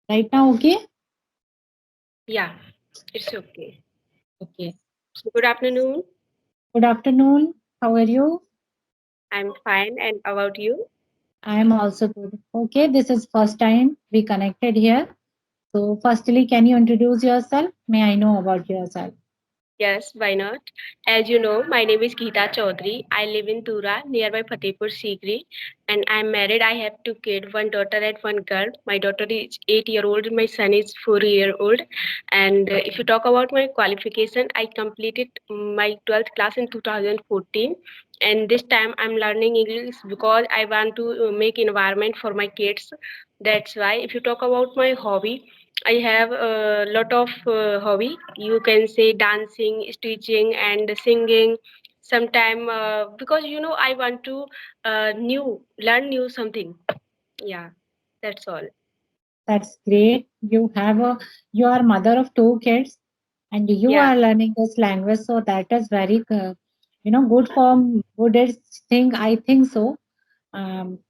Right now, okay? Yeah, it's okay. Okay. So good afternoon. Good afternoon. How are you? I'm fine. And about you? I am also good. Okay, this is first time we connected here. So, firstly, can you introduce yourself? May I know about yourself? Yes, why not? As you know, my name is Geeta Chaudhary. I live in Tura, nearby Fatehpur Sikri, and I'm married. I have two kids, one daughter and one girl. My daughter is 8 year old. My son is 4 year old. And if you talk about my qualification, I completed my 12th class in 2014. And this time I'm learning English because I want to make environment for my kids. That's why. If you talk about my hobby, I have a lot of hobby. You can say dancing, stitching, and singing. Sometime because I want to learn new something. Yeah, that's all. That's great. You are mother of two kids, and you Yeah, are learning this language. So that is very, good form, good thing. I think so.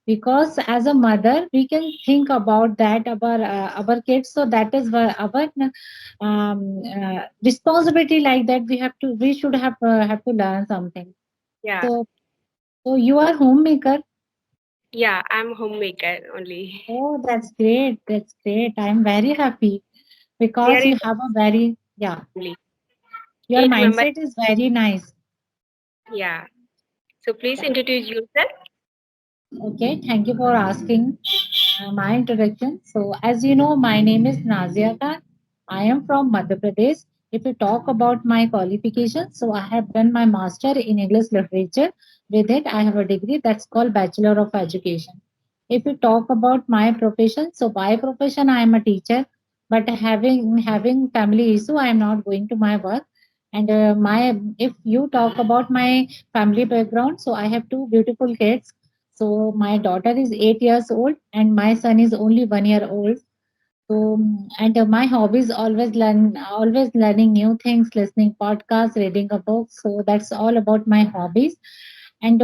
Because as a mother we can think about that our kids, so that is our responsibility, like that we should have to learn something. yeah, So you are homemaker. yeah. I'm homemaker only. Oh, that's great, I'm very happy There because is you have a very, yeah, only your 8 members. mindset is very nice. Yeah. So please introduce yourself. Okay, thank you for asking my introduction. So, as you know, my name is Nazia Khan. I am from Madhya Pradesh. If you talk about my qualifications, so I have done my master in English literature. With it, I have a degree that's called Bachelor of Education. If you talk about my profession, so by profession I am a teacher, but having family issue, I am not going to my work. And my if you talk about my family background, so I have two beautiful kids. So my daughter is 8 years old and my son is only 1 year old. So and my hobbies always learning new things, listening podcasts, reading a book. So that's all about my hobbies. And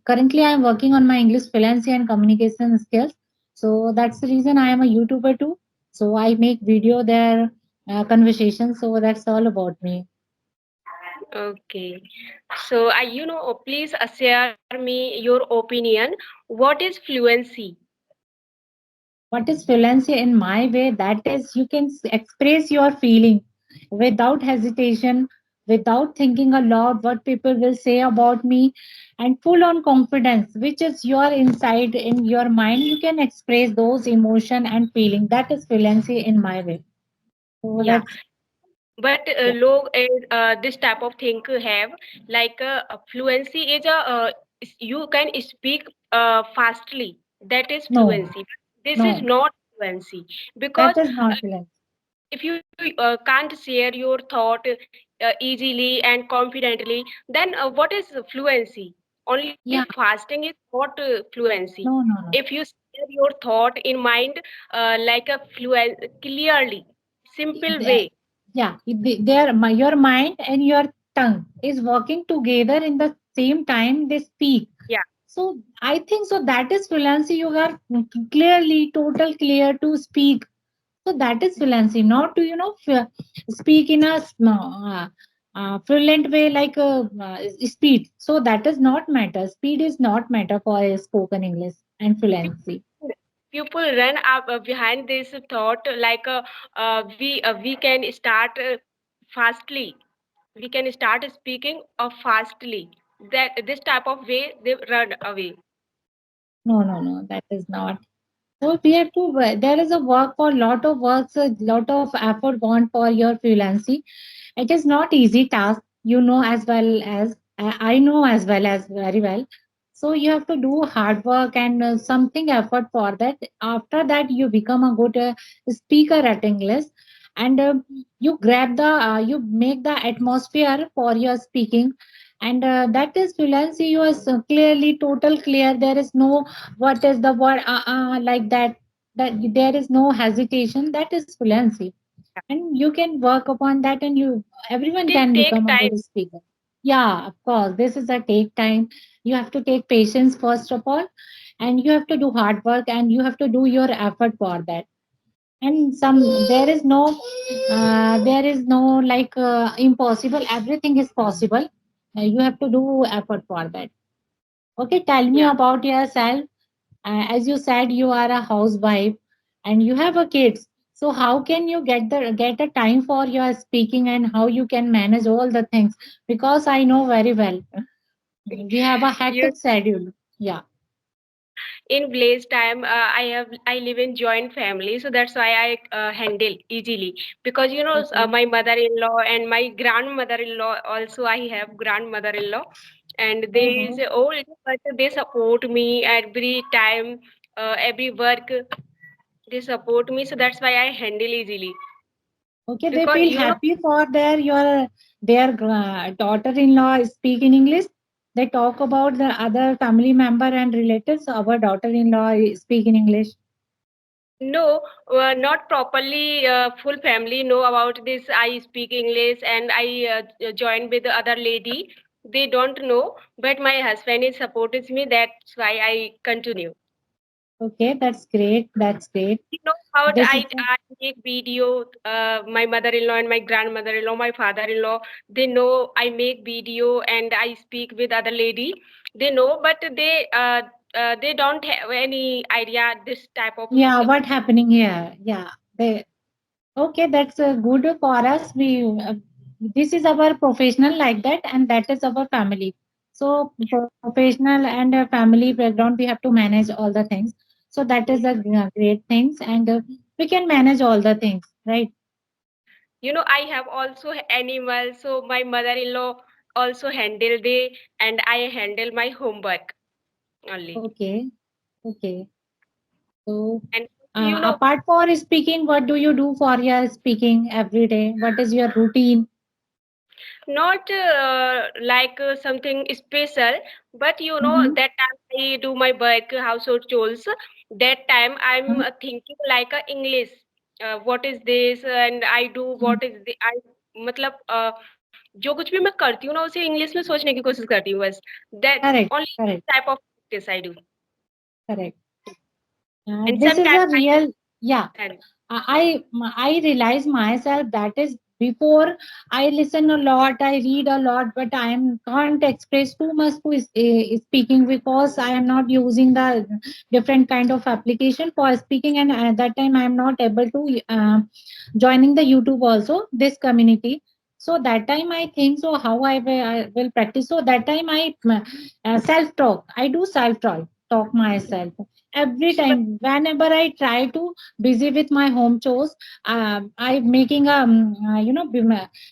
currently I'm working on my English fluency and communication skills. So that's the reason I am a YouTuber too. So I make video there, conversations. So that's all about me. Okay. So please share me your opinion. What is fluency? What is fluency in my way? That is, you can express your feeling without hesitation, without thinking a lot what people will say about me, and full on confidence, which is your inside in your mind. You can express those emotion and feeling. That is fluency in my way. So Yeah. that's, But yeah. this type of thing have like fluency is you can speak fastly. That is No, fluency. This is no, not fluency because that is not fluency. if you can't share your thought easily and confidently, then what is fluency? Only Yeah, fasting is not fluency. no, no, no. If you share your thought in mind like a fluent clearly, simple There, way. yeah, your mind and your tongue is working together in the same time they speak. Yeah, So I think so that is fluency. You are clearly, total clear to speak. So that is fluency, not to speak in a fluent way like speed. So that does not matter. Speed is not matter for a spoken English and fluency. people run up behind this thought like we can start fastly. We can start speaking fastly. That this type of way they run away. No, no, no, that is not. So we have to. There is a work for lot of works, a lot of effort gone for your freelancing. It is not easy task, you know, as well as I know as well as very well. So you have to do hard work and something effort for that. After that, you become a good speaker at English, and you grab you make the atmosphere for your speaking, and that is fluency. You are so clearly, total clear. There is no what is the word like that. That there is no hesitation. That is fluency, and you can work upon that, and you everyone It is can take become a time. good speaker. Yeah, of course, this is a take time. You have to take patience first of all, and you have to do hard work, and you have to do your effort for that. And some there is no like impossible. Everything is possible. You have to do effort for that. Okay, tell me Yeah. about yourself. As you said, you are a housewife and you have a kids. So how can you get a time for your speaking, and how you can manage all the things? Because I know very well we have a You hectic schedule. Yeah. in village time, I live in joint family, so that's why I handle easily, because Okay. my mother-in-law and my grandmother-in-law also. I have grandmother-in-law, and they is Oh, old, but they support me every time, every work they support me, so that's why I handle easily. okay, they Because feel happy for their daughter-in-law speak in English. They talk about the other family member and relatives. Our daughter-in-law speak in English. no, not properly. Full family know about this. I speak English and I join with the other lady. They don't know, but my husband is supports me. That's why I continue. Okay, that's great. That's great. You know how This is I make video. My mother-in-law and my grandmother-in-law, my father-in-law, they know I make video and I speak with other lady. They know, but they don't have any idea this type of. yeah. What happening here? Yeah. They okay. That's good for us. This is our professional like that, and that is our family. So professional and family background, we have to manage all the things. So that is a great things, and we can manage all the things, right? I have also animals, so my mother-in-law also handle the and I handle my homework only. Okay, okay. So, And apart for speaking, what do you do for your speaking every day? What is your routine? not like something special, but Mm-hmm. that time I do my work, household chores. That time I'm thinking like a English. What is this? And I do what is the I मतलब जो कुछ भी मैं करती हूँ ना उसे English में सोचने की कोशिश करती हूँ बस. That Correct, only correct, type of practice I do. correct. And This is sometimes a I real, yeah. understand. I realize myself that is before I listen a lot, I read a lot, but I am can't express too much to speaking because I am not using the different kind of application for speaking, and at that time I am not able to joining the YouTube also this community. So that time I think so how I will practice. So that time I self talk. I do self talk myself every But time whenever I try to busy with my home chores. I making a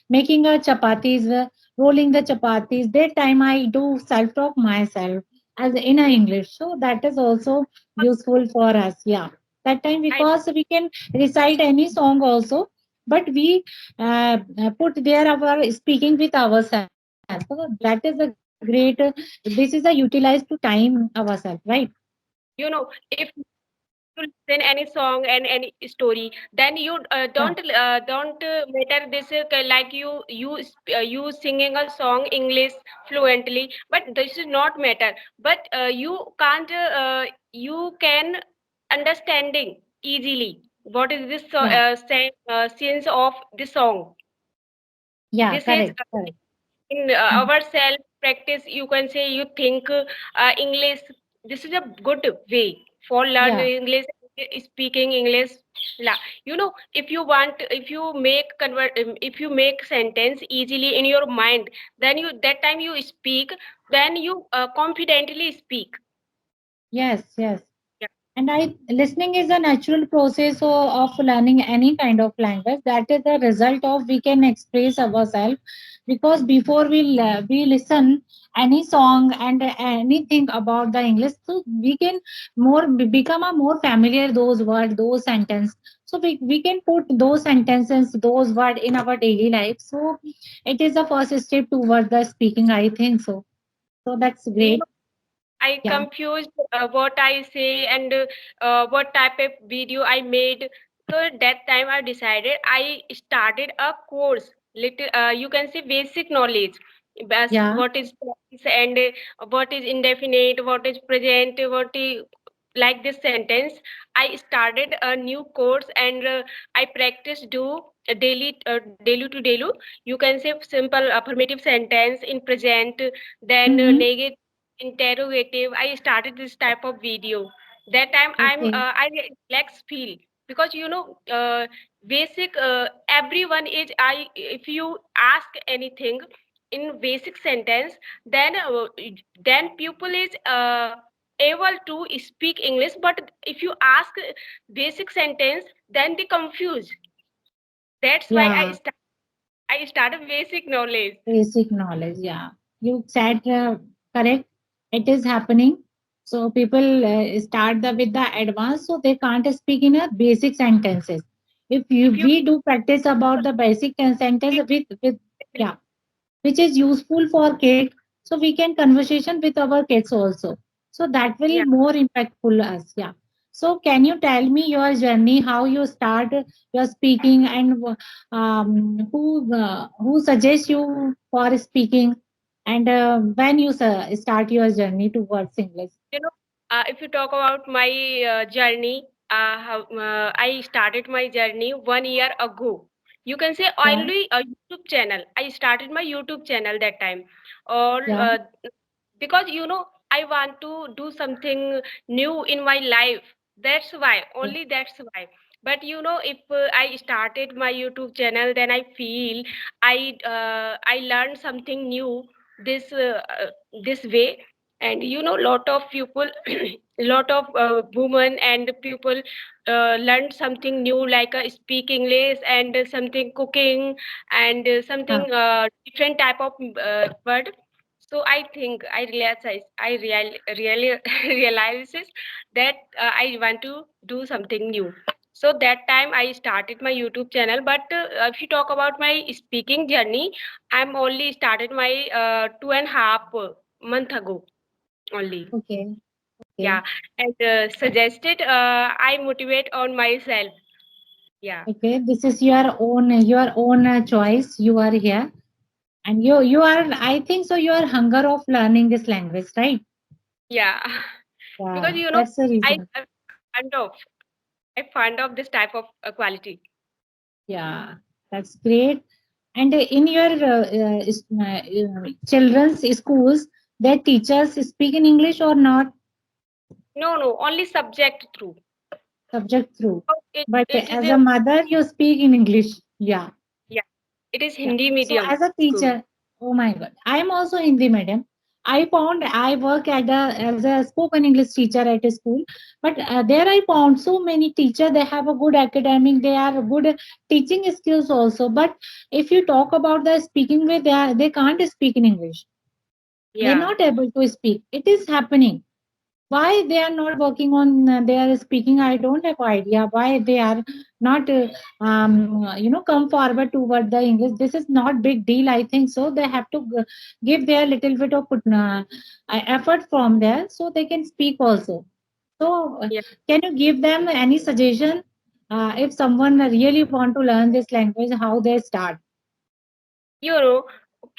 making a chapatis, rolling the chapatis. That time I do self talk myself as in a English. So that is also useful for us. Yeah, that time I because we can recite any song also, but we put there our speaking with ourselves. So that is a great. This is a utilized to time ourselves, right? if to listen any song and any story, then you Yeah. don't matter this like you singing a song English fluently, but this is not matter. But you can understanding easily what is this Yeah. sense of the song. Yeah. This is Correct. Correct. in Mhm. our self practice. You can say you think English. This is a good way for Yeah. learning English, speaking English. If you want, if you make sentence easily in your mind, then you that time you speak, then you confidently speak. Yes. Yes. Yeah. And I listening is a natural process of learning any kind of language. That is the result of we can express ourselves, because before we listen any song and anything about the English, so we can become a more familiar those words, those sentences. So we can put those sentences, those words in our daily life. So it is the first step toward the speaking, I think so. So that's You great. I Yeah. confused what I say and what type of video I made. So at that time I decided I started a course. Little you can say basic knowledge. Yeah. What is practice and what is indefinite, what is present, what is. like this sentence. I started a new course and I practice do daily to daily. You can say simple affirmative sentence in present, then Mm-hmm. negative interrogative. I started this type of video. That time Okay. I relax feel, because basic everyone is, I if you ask anything in basic sentence, then people is able to speak English. But if you ask basic sentence, then they confuse. That's why Yeah. I started basic knowledge. Basic knowledge. Yeah. You said correct. It is happening. So people start with the advanced, so they can't speak in a basic sentences. If you If you we do practice about the basic sentence with yeah, which is useful for kids, so we can conversation with our kids also, so that will yeah, more impactful us. Yeah. So can you tell me your journey, how you start your speaking, and who suggests you for speaking, and when you start your journey towards English? you know, if you talk about my journey, I started my journey 1 year ago. You can say Yeah. only a YouTube channel. I started my YouTube channel that time, or Yeah. because I want to do something new in my life. That's why, only that's why. But if I started my YouTube channel, then I feel I learned something new this this way. And lot of people lot of women and people learned something new, like speak English and something cooking and Yeah. something different type of word. So I think really realizes that I want to do something new. So that time I started my YouTube channel. But if you talk about my speaking journey, I'm only started my 2.5 month ago only. Okay. Okay. Yeah, and suggested I motivate on myself. Yeah, Okay. This is your own choice. You are here, and you are, I think so, you are hunger of learning this language, right? yeah. Because Yeah, that's the I reason. am fond of this type of quality. Yeah, that's great. And in your children's schools, their teachers speak in English or not? No, no, only subject through. Subject through. But It is as a, a mother, you speak in English. Yeah. yeah. It is Yeah. Hindi So medium as a school. teacher, oh my God, I am also Hindi medium. I found I work as a spoken English teacher at a school, but there I found so many teachers. They have a good academic, they are good teaching skills also. But if you talk about the speaking way, they can't speak in English. They're Yeah, not able to speak. It is happening. Why they are not working on their speaking, I don't have idea. Why they are not come forward toward the English. This is not big deal, I think so. They have to give their little bit of effort from there, so they can speak also. So yeah. can you give them any suggestion, if someone really want to learn this language, how they start? You know,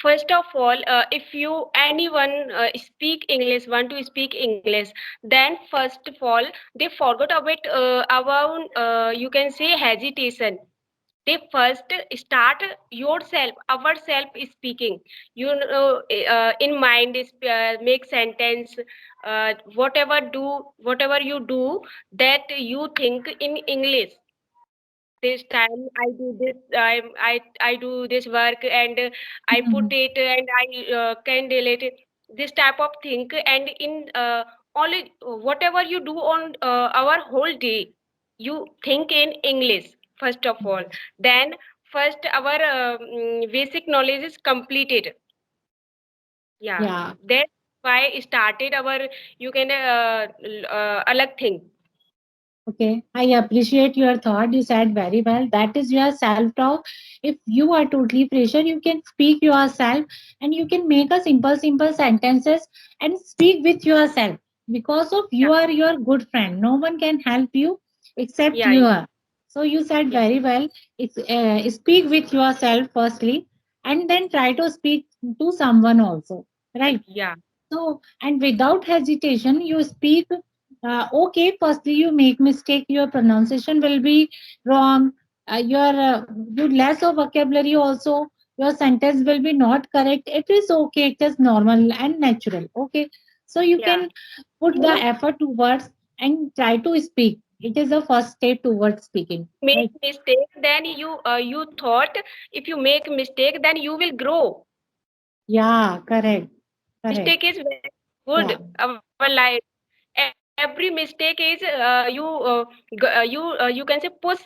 First of all, if you anyone want to speak English, then first of all they forgot about you can say hesitation. They first start yourself ourself speaking. In mind is make sentence, whatever you do, that you think in English. This time I do this, I do this work, and I put Mhm. it, and I can delete it, this type of thing. And in only whatever you do on our whole day, you think in English first of all. Then first our basic knowledge is completed. Yeah, Yeah. that's why started our, you can alag thing. Okay, I appreciate your thought. You said very well. That is your self talk. If you are totally pressure, you can speak yourself, and you can make a simple sentences and speak with yourself, because of Yeah, you are your good friend. No one can help you except yeah, you are. So you said yeah, very well. It's speak with yourself firstly, and then try to speak to someone also. Right. yeah, So, and without hesitation, you speak. Okay, firstly you make mistake, your pronunciation will be wrong, your you less of vocabulary also, your sentence will be not correct. It is okay, it is normal and natural. Okay, so you Yeah. can put the effort towards and try to speak. It is the first step towards speaking, Make right? mistake, then you thought if you make mistake, then you will grow. Yeah, correct, correct. Mistake is very good Yeah, our life. Every mistake is you can say push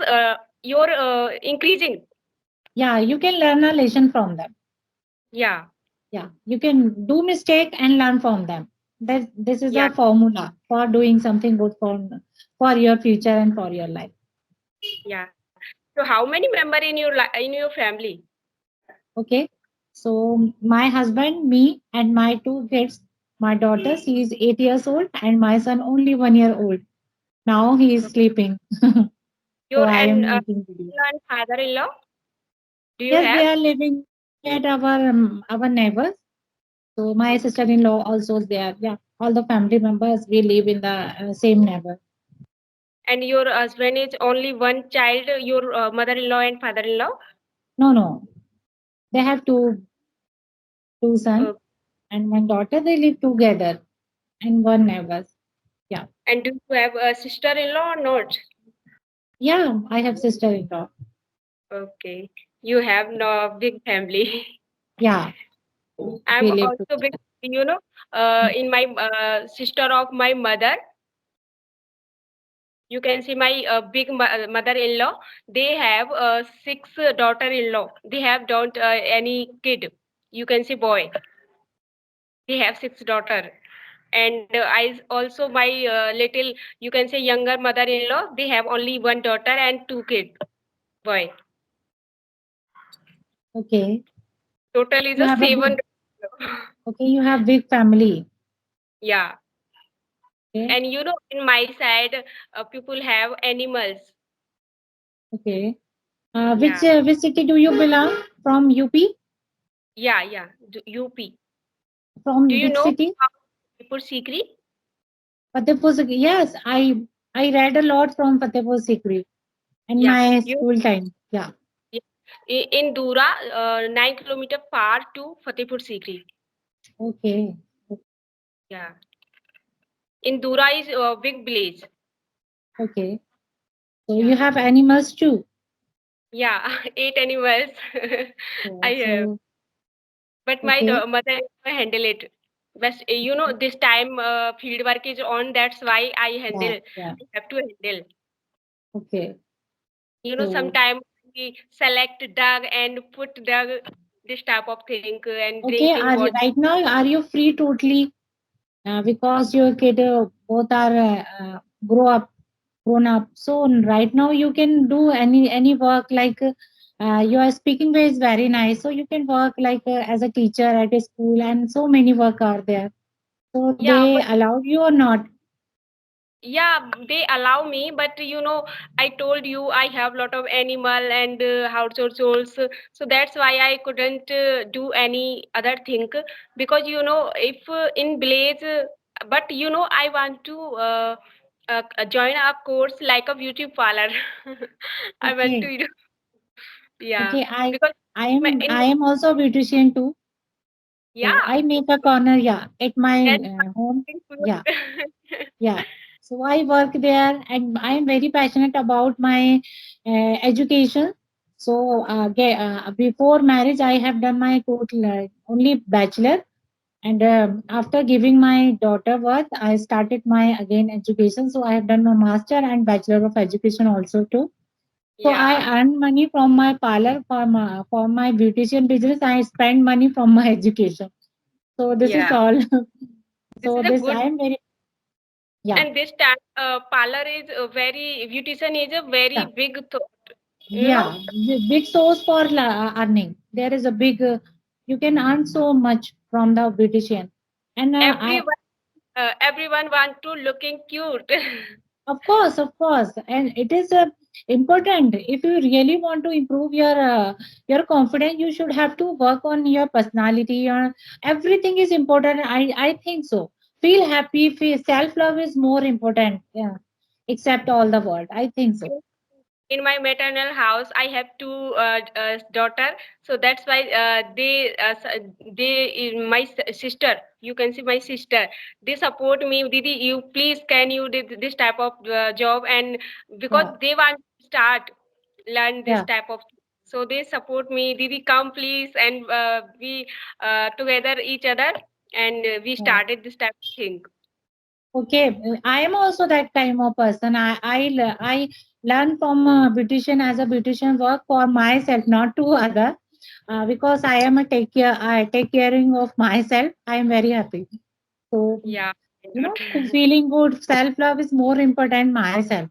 your increasing. yeah, you can learn a lesson from them. Yeah. Yeah, you can do mistake and learn from them. That this is Yeah. a formula for doing something good for your future and for your life. Yeah. So how many member in your in your family? Okay, so my husband, me, and my two kids. My daughter, she is 8 years old, and my son only 1 year old. Now he is sleeping, so Your I and am making video. and father-in-law, do you Yes, have? they are living at our neighbors. So my sister-in-law also is there. Yeah, all the family members we live in the same neighbor. And your husband is only one child, your mother-in-law and father-in-law? No, no, they have two sons Uh, and one daughter. They live together and one neighbor. Yeah, and do you have a sister-in-law or not? yeah. I have sister-in-law. Okay. You have no big family. Yeah, I'm we live also big, together. you know, in my sister of my mother, you can see my big mother-in-law. They have six daughter-in-law. They have don't any kid. You can see boy. They have six daughter. And I also my little, you can say younger mother-in-law. They have only one daughter and two kid boy. Okay, Total is you a have a seven. big. Okay, you have big family. Yeah. Okay, And in my side, people have animals. okay. Yeah. Which city do you belong from? UP? Yeah, yeah. UP. Do From you which know city? about Fatehpur Sikri? Fatehpur Sikri. Yes, I read a lot from Fatehpur Sikri in Yeah. my You school time. Yeah. yeah. In Dura, 9 kilometer far to Fatehpur Sikri. Okay. Yeah. In Dura is a big village. Okay. So you Yeah. have animals too. Yeah. Eight animals. I Yeah, have. so But my okay. mother handle it. But this time field work is on. That's why I Yeah, handle. yeah. I have to handle. Okay. So Sometimes we select dog and put dog this type of thing and okay, drinking water. right now are you free totally? Because your kid both are grown up. So right now you can do any work like your speaking way is very nice. So you can work like as a teacher at a school, and so many work are there. So Yeah, they but allow you or not? yeah, they allow me. But I told you I have lot of animal and households, so that's why I couldn't do any other thing because if in village, but I want to join a course like a beauty parlor. I want Okay, to yeah, okay. because I in I am also a beautician too. So yeah, I make a corner, yeah, at my that's home. Yeah, good. yeah. So I work there, and I am very passionate about my education. So before marriage, I have done my total only bachelor, and after giving my daughter birth, I started my again education. So I have done my master and bachelor of education also too. So Yeah, I earn money from my parlor for my beautician business. I spend money from my education. So this is yeah. all. This So is a this good. I am very, yeah, And this time, parlor is a very beautician is a very yeah, big thought. You know, yeah. Big source for earning. There is a big. You can earn so much from the beautician, and everyone want to looking cute. of course, and it is important. If you really want to improve your confidence, you should have to work on your personality. Your everything is important. I think so. feel happy, feel self love is more important. Yeah, except all the world. I think so. In my maternal house, I have two daughter, so that's why my sister, you can see my sister, they support me, Didi, you please can you did this type of job, and because Yeah, they want to start learn this yeah, type of, so they support me, Didi, come please, and we together each other, and we yeah. started this type of thing. Okay, I am also that kind of person. I learn from beautician as a beautician work for myself, not to other, because I am a take care. I take caring of myself. I am very happy. So, Yeah. feeling good, self love is more important myself.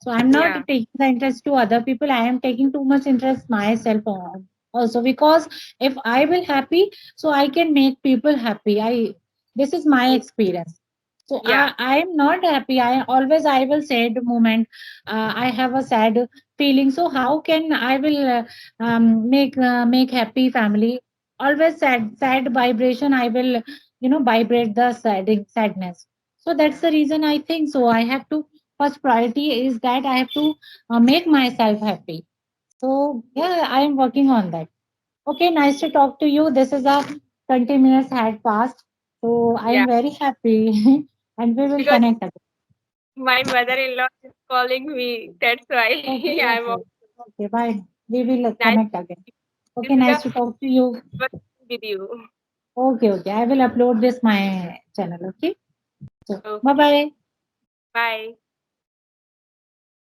So I'm not Yeah. taking the interest to other people. I am taking too much interest myself also, because if I will happy, so I can make people happy. This is my experience. So Yeah. I am not happy. I will sad moment. I have a sad feeling. So how can I will make happy family? Always sad vibration. I will vibrate the sadness. So that's the reason I think so. I have to first priority is that I have to make myself happy. So yeah, I am working on that. Okay, nice to talk to you. This is a 20 minutes had passed. So I Yeah. am very happy and we will Because connect again. my mother-in-law is calling me. That's why Okay, I'm okay. Okay, bye. We will nice. connect again. This Okay, is nice a to talk to you. first with you. Okay, okay. I will upload this my channel. Okay. So bye Okay. bye. Bye.